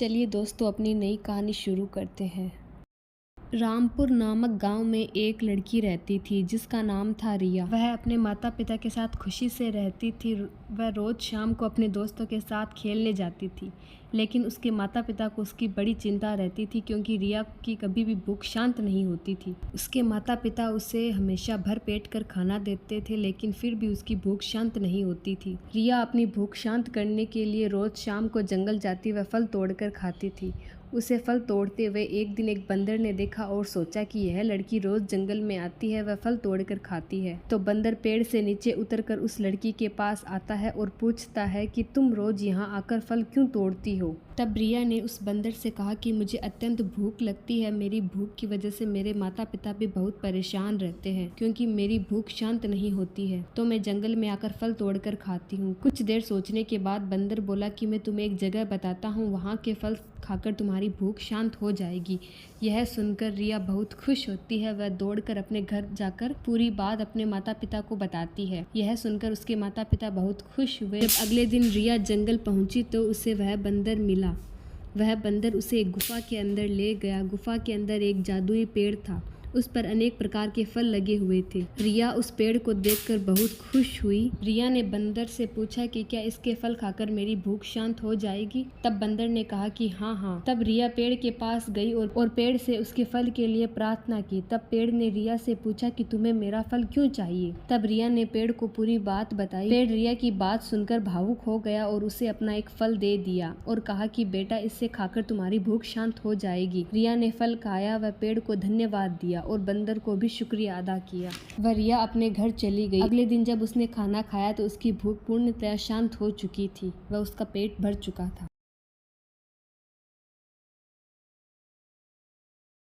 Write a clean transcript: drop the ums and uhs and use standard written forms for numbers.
चलिए दोस्तों अपनी नई कहानी शुरू करते हैं। रामपुर नामक गांव में एक लड़की रहती थी जिसका नाम था रिया। वह अपने माता पिता के साथ खुशी से रहती थी। वह रोज शाम को अपने दोस्तों के साथ खेलने जाती थी, लेकिन उसके माता पिता को उसकी बड़ी चिंता रहती थी क्योंकि रिया की कभी भी भूख शांत नहीं होती थी। उसके माता पिता उसे हमेशा भर पेट कर खाना देते थे, लेकिन फिर भी उसकी भूख शांत नहीं होती थी। रिया अपनी भूख शांत करने के लिए रोज शाम को जंगल जाती व फल तोड़कर खाती थी। उसे फल तोड़ते हुए एक दिन एक बंदर ने देखा और सोचा कि यह लड़की रोज जंगल में आती है, वह फल तोड़कर खाती है। तो बंदर पेड़ से नीचे उतरकर उस लड़की के पास आता है और पूछता है कि तुम रोज यहाँ आकर फल क्यों तोड़ती हो। तब रिया ने उस बंदर से कहा कि मुझे अत्यंत भूख लगती है। मेरी भूख की वजह से मेरे माता पिता भी बहुत परेशान रहते हैं क्योंकि मेरी भूख शांत नहीं होती है, तो मैं जंगल में आकर फल तोड़कर खाती हूँ। कुछ देर सोचने के बाद बंदर बोला कि मैं तुम्हें एक जगह बताता हूँ, वहाँ के फल खाकर तुम्हारी भूख शांत हो जाएगी। यह सुनकर रिया बहुत खुश होती है। वह दौड़कर अपने घर जाकर पूरी बात अपने माता पिता को बताती है। यह सुनकर उसके माता पिता बहुत खुश हुए। जब अगले दिन रिया जंगल पहुंची तो उसे वह बंदर मिला। वह बंदर उसे एक गुफा के अंदर ले गया। गुफा के अंदर एक जादुई पेड़ था, उस पर अनेक प्रकार के फल लगे हुए थे। रिया उस पेड़ को देखकर बहुत खुश हुई। रिया ने बंदर से पूछा कि क्या इसके फल खाकर मेरी भूख शांत हो जाएगी। तब बंदर ने कहा कि हाँ। तब रिया पेड़ के पास गई और पेड़ से उसके फल के लिए प्रार्थना की। तब पेड़ ने रिया से पूछा कि तुम्हें मेरा फल क्यों चाहिए। तब रिया ने पेड़ को पूरी बात बताई। पेड़ रिया की बात सुनकर भावुक हो गया और उसे अपना एक फल दे दिया और कहा कि बेटा, इससे खाकर तुम्हारी भूख शांत हो जाएगी। रिया ने फल खाया व पेड़ को धन्यवाद दिया और बंदर को भी शुक्रिया अदा किया। वह रिया अपने घर चली गई। अगले दिन जब उसने खाना खाया तो उसकी भूख पूर्णतः शांत हो चुकी थी व उसका पेट भर चुका था।